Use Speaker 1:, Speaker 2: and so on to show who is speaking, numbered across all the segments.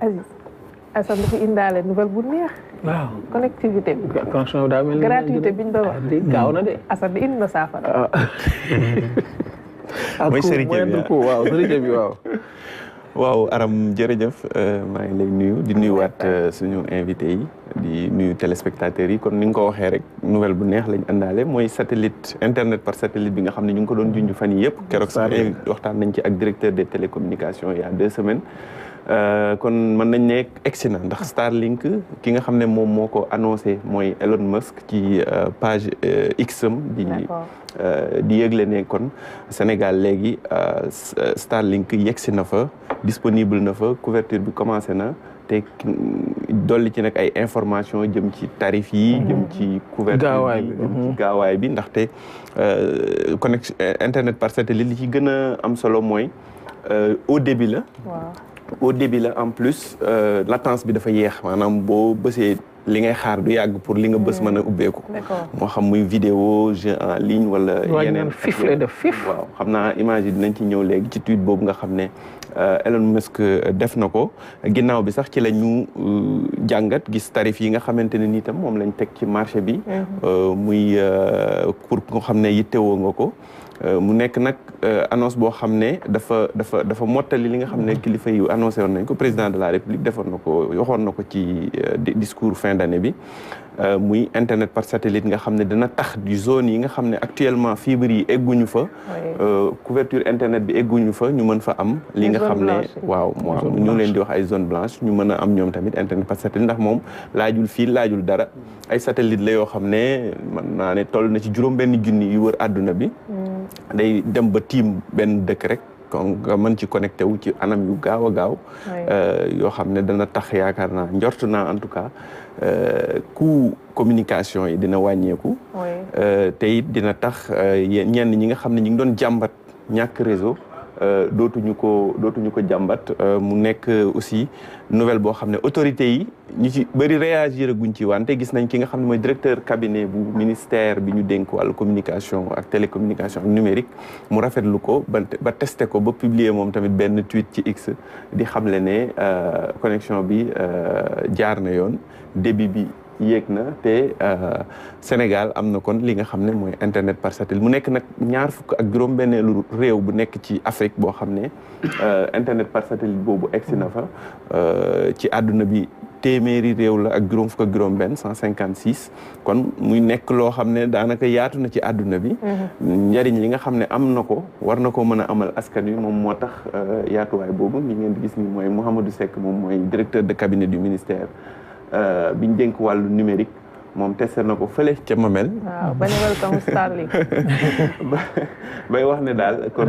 Speaker 1: Aziz Assane dafa indaale nouvelle bu neex.
Speaker 2: waaw
Speaker 1: connectivité bi.
Speaker 2: connexion bi daa mel ni
Speaker 1: gratuité bi ñu doon wax.
Speaker 2: gaaw na de.
Speaker 1: Assane di indi na saafara.
Speaker 3: mooy Serigne bi
Speaker 2: waaw Serigne bi waaw.
Speaker 3: waaw Aram jërëjëf maa ngi lay nuyu di nuyuwaat suñu invité yi di nuyu téléspectateurs yi kon ni nga ko waxee rek nouvelle bu neex lañ àndaale mooy satellite internet par satellite bi nga xam ne ñu ngi ko doon junj fan yii yëpp. keroog sax waxtaan nañ ci ak directeur des télécommunications il y a 2 semaines. kon mën nañ ne egsi na ndax Starlink ki nga xam ne moom moo ko annoncé mooy Elon Musk ci page X am di yëgle ne kon Sénégal léegi Starlink yegsi na fa disponible na fa couverture bi commencé na te dolli ci nag ay information jëm ci tarif yi jëm ci couverture bi jëm ci gaawaay bi ndaxte connexion internet par satellite li ci gën a am solo mooy au débit la au débit la en plus latence bi dafa yeex maanaam boo bësee li ngay xaar du yàgg pour li nga bës mën a ubbeeku moo xam muy vidéo jeu en ligne wala yeneen
Speaker 2: fif lay def fif
Speaker 3: waaw xam naa image yi dinañ ci ñëw léegi ci tweet boobu nga xam ne Elon Musk def na ko ginnaaw bi sax ci la ñu jàngat gis tarif yi nga xamante ne nii tam moom lañ teg ci marché bi muy pour nga xam ne yittewoo nga ko mu nekk nag annonce boo xam ne dafa mottali li nga xam ne kilifa yi annoncé woon nañ ko président de la république defoon na ko waxoon na ko ci discours fin d'année bi muy internet par satellite nga xam ne dina tax di zone yi nga xam ne actuellement fibre yi egguñu fa couverture internet bi egguñu fa ñu mën fa am li nga xam ne waaw ñu leen di wax ay zone blanche ñu mën a am ñoom tamit internet par satellite ndax moom laajul fil laajul dara ay satellite la yoo xam ne mën naa ne toll na ci juróom-benn junni yu wër àdduna bi day dem ba tiim benn dëkk rek kon nga mën ci connecté wu ci anam yu gaaw a gaaw yoo xam ne dana tax yaakaar naa njort naa en tout cas coût communication yi dina wàññeeku te it dina tax ñenn ñi nga xam ne ñi ngi doon jàmbat ñàkk réseau dootuñu ko jàmbat mu nekk aussi nouvelle boo xam ne autorités yi ñu ci bëri réagir guñ ci wante gis nañ ki nga xam ne mooy directeur cabinet bu ministère bi ñu dénk wàllu communication ak télécommunication ak numérique mu rafetlu ko ba testé ko ba publier moom tamit benn tweet ci X di xamle ne connexion bi jaar na yoon débit bi yéeg na te Sénégal am na kon li nga xam ne mooy internet par satellite mu nekk nag 26 réew bu nekk ci Afrique boo xam ne internet par satellite boobu egsi na fa ci àdduna bi téeméeri réew la ak 156 kon muy nekk loo xam ne daanaka yaatu na ci àdduna bi njariñ li nga xam ne am na ko war na ko mën a amal askan wi moom moo tax yaatuwaay boobu mi ngeen di gis ni mooy Mouhamadou Seck moom mooy directeur de cabinet du ministère biñ dénk wàllu numérique moom testé na ko fële ca Mamel.
Speaker 1: waaw ba ne welcome Starlink.
Speaker 3: bay wax ne daal. kon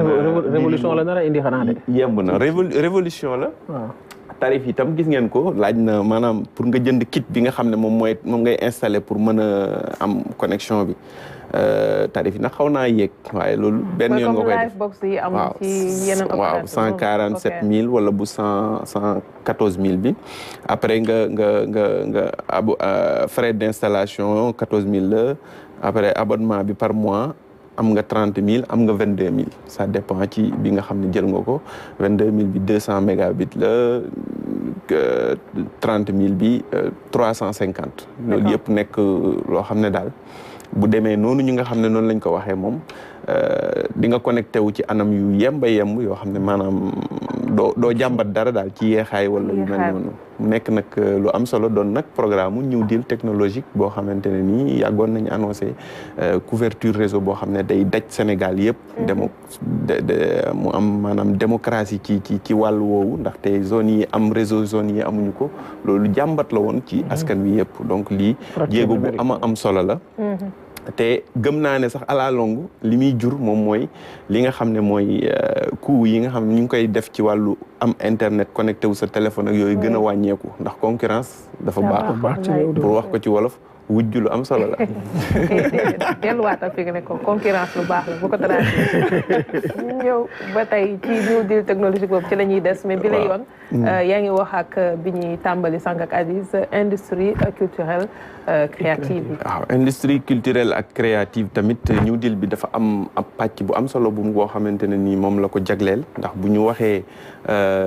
Speaker 2: révolution la nar a indi xanaa de.
Speaker 3: yemb na révolution la. waaw tarif yi tam gis ngeen ko laaj na maanaam pour nga jënd kit bi nga xam ne moom ngay installé pour mën a am connexion bi. tarif yi nag xaw naa yéeg waaye loolu benn yoon nga koy def
Speaker 1: box yi am ci yeneen
Speaker 3: waaw 147 000 wala bu 114 000 bi après nga frais d'installation 14 000 la après abonnement bi par mois am nga 30 000 am nga 22 000 ça dépend ci bi nga xam ne jël nga ko 22 000 bi 200 mégabits la 30 000 bi 350 loolu yëpp nekk loo xam ne daal bu demee noonu ñi nga xam ne noonu lañ ko waxee moom di nga connecté wu ci anam yu yemb yoo xam ne maanaam doo jàmbat dara daal ci yeexaay wala yu mel noonu mu nekk nag lu am solo doon nag programme mu New Deal technologique boo xamante ne nii yàggoon nañu annoncé couverture réseau boo xam ne day daj Sénégal yëpp mu am maanaam démocratie ci wàllu woowu ndaxte zone yi am réseau zone yi amuñu ko loolu jàmbat la woon ci askan wi yëpp donc lii jéego bu am solo la te gëm naa ne sax à la longue li muy jur moom mooy li nga xam ne mooy coût yi nga xam ne ñu ngi koy def ci wàllu am internet connecté wu sa téléphone ak yooyu gën a wàññeeku ndax concurrence dafa baax pour wax ko ci wolof wujj lu am solo la.
Speaker 1: delluwaatal fi nga ne ko concurrence lu baax la bu ko ñu ñëw ba tey ci New Deal technologique boobu ci la ñuy des mais bi la yoon yaa ngi wax ak bi ñuy tàmbali sànq ak Aziz industrie culturelle créative yi.
Speaker 3: waaw industrie culturelle ak créative tamit New Deal bi dafa am ab pàcc bu am solo bu mu boo xamante ne nii moom la ko jagleel ndax bu ñu waxee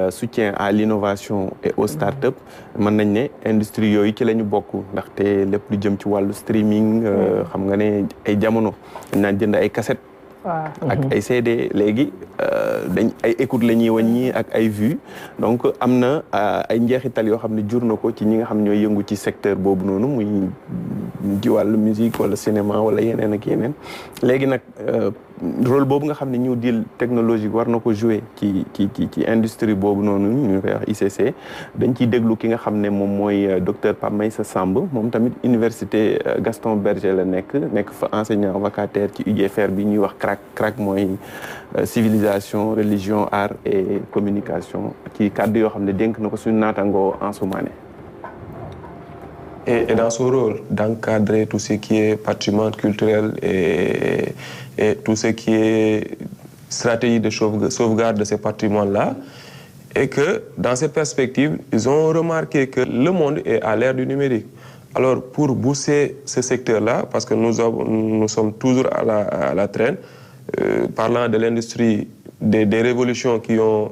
Speaker 3: soutien à l'innovation et aux startups mën nañ ne industrie yooyu ci la ñu bokk ndaxte lépp lu jëm ci wàllu streaming xam nga ne ay jamono dañ naan jënd ay cassette ak ay CD léegi dañ ay écoute la ñuy wàññi ak ay vues donc am na ay njeexital yoo xam ne jur na ko ci ñi nga xam ñooy yëngu ci secteur boobu noonu muy ci wàllu musique wala cinéma wala yeneen ak yeneen léegi nag rôle boobu nga xam ne New Deal technologique war na ko jouer ci industrie boobu noonu ñu koy wax ICC dañ ciy déglu ki nga xam ne moom mooy docteur Pape Meissa Samb moom tamit université Gaston Berger la nekk fa enseignant vacataire ci UGFR bi ñuy wax CRAC mooy civilisation religion art et communication ci kàddu yoo xam ne dénk na ko suñu naatangoo Ansou Mané.
Speaker 4: Et dans son rôle d'encadrer tout ce qui est patrimoine culturel et tout ce qui est stratégie de sauvegarde de ces patrimoines-là, et que dans cette perspective, ils ont remarqué que le monde est à l'ère du numérique. Alors pour booster ce secteur-là, parce que nous sommes toujours à la traîne, parlant de l'industrie, des révolutions qui ont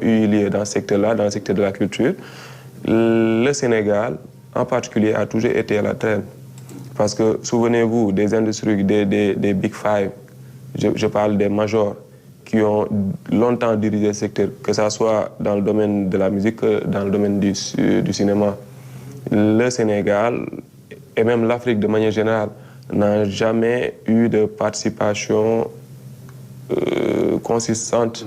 Speaker 4: eu lieu dans ce secteur-là, dans le secteur de la culture, le Sénégal, en particulier, a toujours été à la traîne. Parce que, souvenez-vous, des industries, des Big Five, je parle des majors, qui ont longtemps dirigé le secteur, que ce soit dans le domaine de la musique, que dans le domaine du cinéma. Le Sénégal, et même l'Afrique de manière générale, n'a jamais eu de participation consistante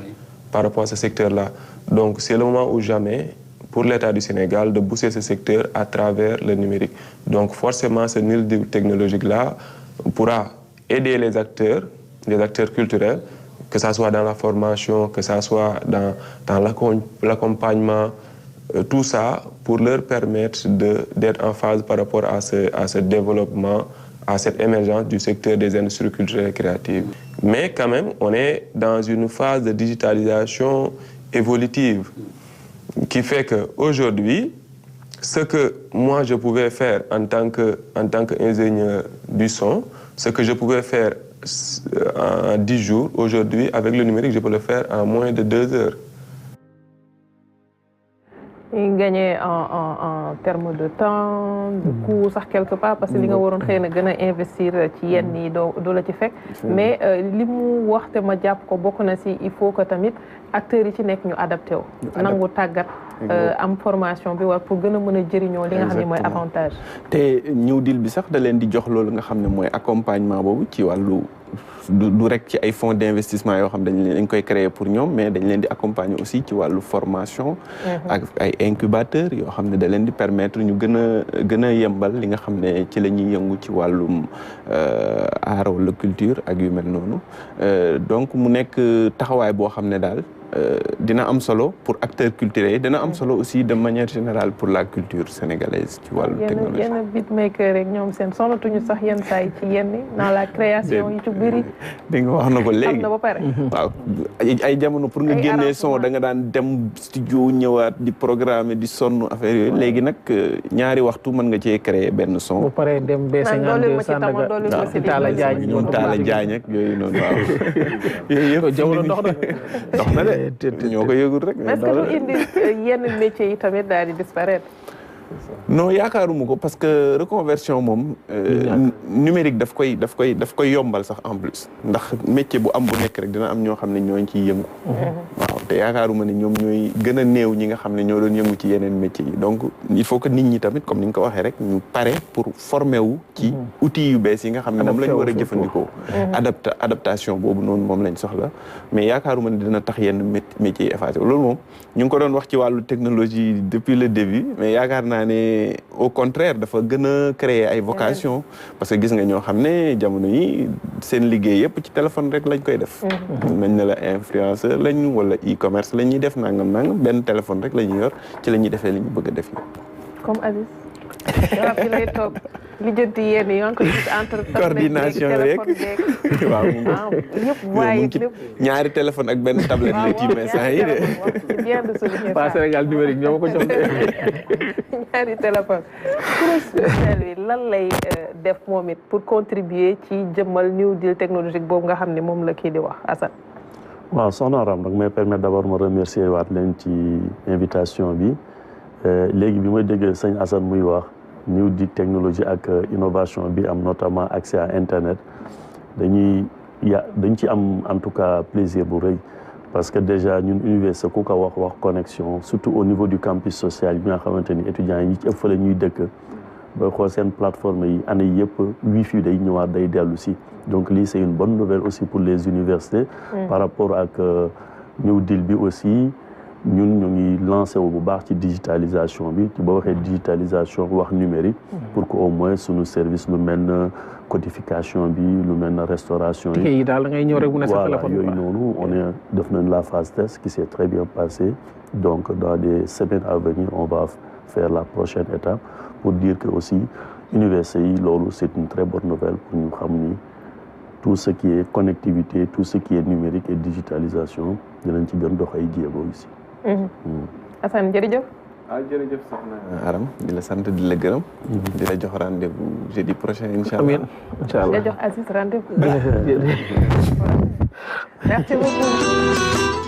Speaker 4: par rapport à ce secteur-là. Donc, c'est le moment où jamais, pour l'État du Sénégal, de booster ce secteur à travers le numérique. Donc forcément, ce New Deal technologique-là pourra aider les acteurs culturels, que ce soit dans la formation, que ce soit dans l'accompagnement, tout ça pour leur permettre d'être en phase par rapport à ce développement, à cette émergence du secteur des industries culturelles et créatives. Mais quand même, on est dans une phase de digitalisation évolutive, qui fait qu'aujourd'hui, ce que moi je pouvais faire en tant qu'ingénieur du son, ce que je pouvais faire en 10 jours, aujourd'hui, avec le numérique, je peux le faire en moins de 2 heures.
Speaker 1: Gagner en termes de temps, de coût, sax quelque part, parce que li nga waroon xëy na gën a investir ci yenn yi doo la ci fekk. Mais li mu wax te ma jàpp ko bokk na si il faut que tamit acteurs yi ci nekk ñu adapté wu. nangu tàggat am formation bi war pour gën a mën a jëriñoo li nga xam ne mooy avantage.
Speaker 3: te New Deal bi sax da leen di jox loolu nga xam ne mooy accompagnement boobu ci wàllu du rek ci ay fonds d'investissement yoo xam dañ koy créer pour ñoom mais dañ leen di accompagner aussi ci wàllu formation ak ay incubateurs yoo xam ne da leen di permettre ñu gën a yembal li nga xam ne ci la ñuy yëngu ci wàllum art wala culture ak yu mel noonu donc mu nekk taxawaay boo xam ne daal dina am solo pour acteurs culturels yi dina am solo aussi de manière générale pour la culture sénégalaise ci wàllu technologie.
Speaker 1: yenn beatmaker rek ñoom seen sonatuñu sax yenn saa yi ci yenn dans la création yi ci bëri.
Speaker 3: di nga wax na ko léegi
Speaker 1: am na ba pare.
Speaker 3: waaw ay jamono pour nga génnee son da nga daan dem studio ñëwaat di programmer di sonn affaire yooyu léegi nag ñaari waxtu mën nga cee créer benn son.
Speaker 2: bu paree dem B52 Sandaga Talla Diagne
Speaker 3: ñoom Talla Diagne ak yooyu noonu waaw. yooyu yëpp
Speaker 2: jamono dox
Speaker 3: na de. ñoo ko yëgul rek.
Speaker 1: est-ce que lu indi yenn métiers yi tamit daal di disparaître.
Speaker 3: non yaakaaruma ko parce que reconversion moom numérique daf koy yombal sax en plus ndax métier bu am bu nekk rek dina am ñoo xam ne ñooñ ciy yëngu waaw te yaakaaruma ne ñoom ñooy gën a néew ñi nga xam ne ñoo doon yëngu ci yeneen métiers yi donc il faut que nit ñi tamit comme ni nga ko waxee rek ñu pare pour former wu ci outils yu bees yi nga xam ne moom la ñu war a jëfandikoo adaptation boobu noonu moom lañ soxla mais yaakaaruma ne dina tax yenn métiers yi effacé loolu moom ñu ngi ko doon wax ci wàllu technologie depuis le début mais yaakaar naa ne au contraire dafa gën a créer ay vocation parce que gis nga ñoo xam ne jamono yi seen liggéey yëpp ci téléphone rek lañ koy def nañ ne la influenceur lañ wala e-commerce la ñuy def nangam benn téléphone rek la ñuy yor ci la ñuy defee li ñu bëgg a def yi
Speaker 1: comme Aziz waaw fi lay toog lijjanti yéen yi nga ko gis entre
Speaker 3: coordination rek waaw
Speaker 1: yëpp waaye lépp
Speaker 3: ñaari téléphone ak benn tablette la ci message yi de
Speaker 1: c'est bien de souligner
Speaker 2: pas Sénégal numérique ñoo ko jox
Speaker 1: ñaari téléphone kuréel spécial bi lan lay def moom it pour contribuer ci jëmmal New Deal technologique boobu nga xam ne moom la kii di wax Assane.
Speaker 5: waaw soxna Aram donc may permettre d'abord ma remercier waat leen ci invitation bi léegi bi ma déggee sëñ Assane muy wax New Deal technologie ak innovation bi am notamment accès à internet dañ ci am en tout cas plaisir bu rëy parce que déjà ñun université ku ko wax connexion surtout au niveau du campus social bi nga xamante ni étudiants yi ñi ci ëpp fa la ñuy dëkk booy xool seen plateforme yi année yëpp wifi day ñëwaat day dellu si donc lii c'est une bonne nouvelle aussi pour les universités par rapport ak New Deal bi aussi ñun ñu ngi lancé wu bu baax ci digitalisation bi ci boo waxee digitalisation wax numérique pour que au moins suñu service lu mel na codification bi lu mel na restauration yi
Speaker 2: daal da ngay ñëw rek mu ne sa téléphone
Speaker 5: yooyu noonu on est def nañ la phase test qui s'est très bien passée donc dans des semaines à venir on va faire la prochaine étape pour dire que aussi université yi loolu c'est une très bonne nouvelle pour ñu xam ni tout ce qui est connectivité tout ce qui est numérique et digitalisation dinañ ci gën dox ay jéego ici.
Speaker 1: Assane jërëjëf.
Speaker 3: jërëjëf soxna Aram di la sant di la gërëm. di la jox rendez-vous jeudi prochain incha allah.
Speaker 2: incha allah
Speaker 1: di la jox Aziz rendez-vous. Merci beaucoup.